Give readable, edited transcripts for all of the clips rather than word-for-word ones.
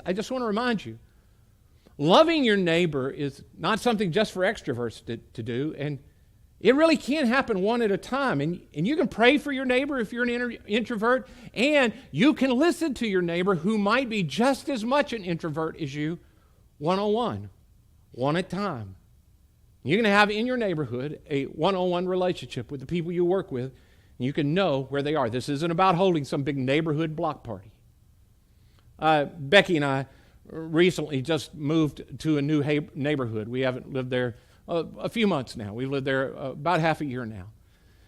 I just want to remind you, loving your neighbor is not something just for extroverts to do, and it really can happen one at a time. And you can pray for your neighbor if you're an introvert, and you can listen to your neighbor who might be just as much an introvert as you, one-on-one, one at a time. You're going to have in your neighborhood a one-on-one relationship with the people you work with, and you can know where they are. This isn't about holding some big neighborhood block party. Becky and I recently just moved to a new neighborhood. We haven't lived there a few months now. We've lived there about half a year now.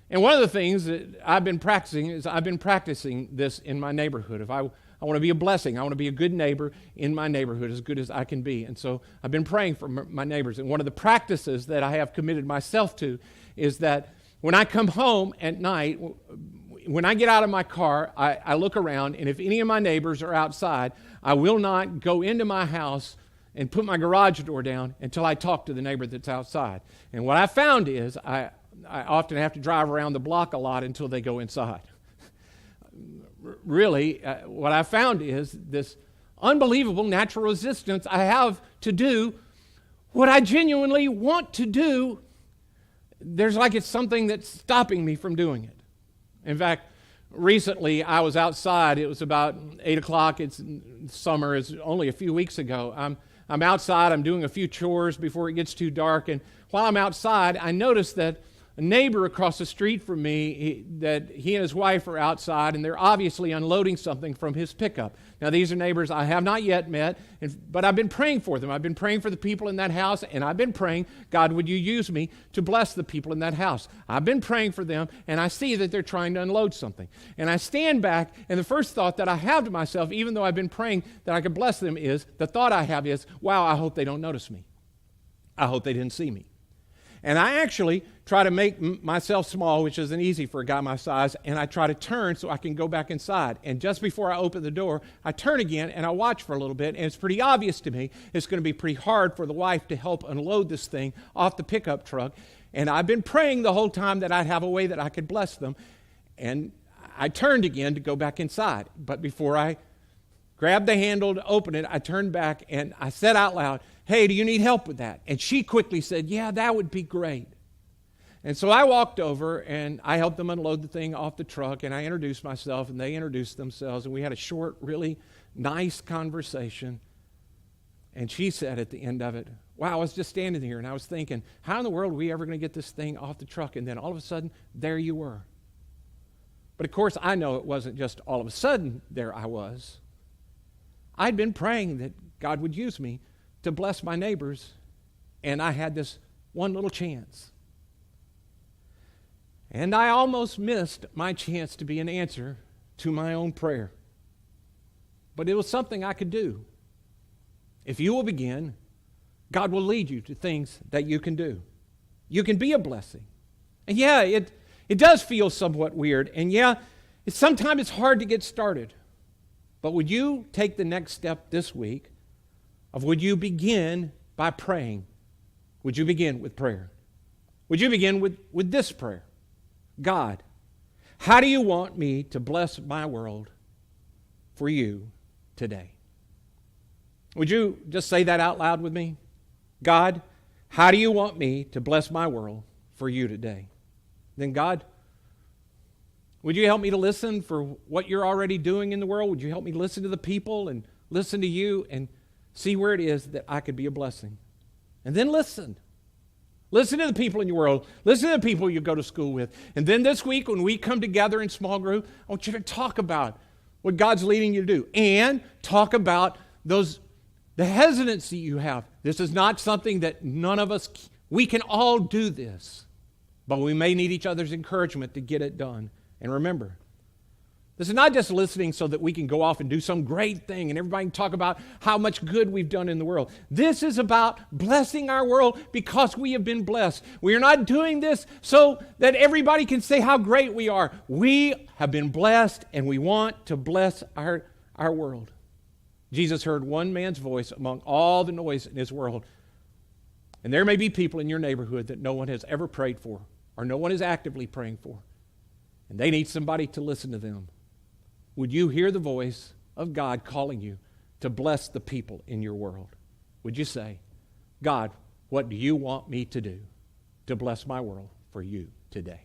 And one of the things that I've been practicing is I've been practicing this in my neighborhood. If I want to be a blessing, I want to be a good neighbor in my neighborhood, as good as I can be. And so I've been praying for my neighbors. And one of the practices that I have committed myself to is that when I come home at night, when I get out of my car, I look around, and if any of my neighbors are outside, I will not go into my house and put my garage door down until I talk to the neighbor that's outside. And what I found is I often have to drive around the block a lot until they go inside. Really, what I found is this unbelievable natural resistance I have to do what I genuinely want to do. There's like it's something that's stopping me from doing it. In fact, recently I was outside. It was about 8 o'clock. It's summer. It's only a few weeks ago. I'm outside. I'm doing a few chores before it gets too dark. And while I'm outside, I noticed that a neighbor across the street from me, that he and his wife are outside, and they're obviously unloading something from his pickup. Now, these are neighbors I have not yet met, but I've been praying for them. I've been praying for the people in that house, and I've been praying, God, would you use me to bless the people in that house? I've been praying for them, and I see that they're trying to unload something. And I stand back, and the first thought that I have to myself, even though I've been praying that I could bless them, is, the thought I have is, wow, I hope they don't notice me. I hope they didn't see me. And I actually try to make myself small, which isn't easy for a guy my size, and I try to turn so I can go back inside. And just before I open the door, I turn again and I watch for a little bit, and it's pretty obvious to me it's going to be pretty hard for the wife to help unload this thing off the pickup truck. And I've been praying the whole time that I'd have a way that I could bless them. And I turned again to go back inside. But before I grabbed the handle to open it, I turned back and I said out loud, hey, do you need help with that? And she quickly said, yeah, that would be great. And so I walked over and I helped them unload the thing off the truck, and I introduced myself and they introduced themselves, and we had a short, really nice conversation. And she said at the end of it, wow, I was just standing here and I was thinking, how in the world are we ever going to get this thing off the truck? And then all of a sudden, there you were. But of course, I know it wasn't just all of a sudden there I was. I'd been praying that God would use me to bless my neighbors, and I had this one little chance. And I almost missed my chance to be an answer to my own prayer. But it was something I could do. If you will begin, God will lead you to things that you can do. You can be a blessing. And yeah, it does feel somewhat weird, and yeah, sometimes it's hard to get started. But would you take the next step this week would you begin by praying? Would you begin with prayer? Would you begin with this prayer? God, how do you want me to bless my world for you today? Would you just say that out loud with me? God, how do you want me to bless my world for you today? Then God, would you help me to listen for what you're already doing in the world? Would you help me listen to the people and listen to you and see where it is that I could be a blessing? And then listen. Listen to the people in your world. Listen to the people you go to school with. And then this week when we come together in small group, I want you to talk about what God's leading you to do. And talk about the hesitancy you have. This is not something that none of us, we can all do this. But we may need each other's encouragement to get it done. And remember, this is not just listening so that we can go off and do some great thing and everybody can talk about how much good we've done in the world. This is about blessing our world because we have been blessed. We are not doing this so that everybody can say how great we are. We have been blessed and we want to bless our world. Jesus heard one man's voice among all the noise in his world. And there may be people in your neighborhood that no one has ever prayed for or no one is actively praying for. And they need somebody to listen to them. Would you hear the voice of God calling you to bless the people in your world, would you say, God, what do you want me to do to bless my world for you today?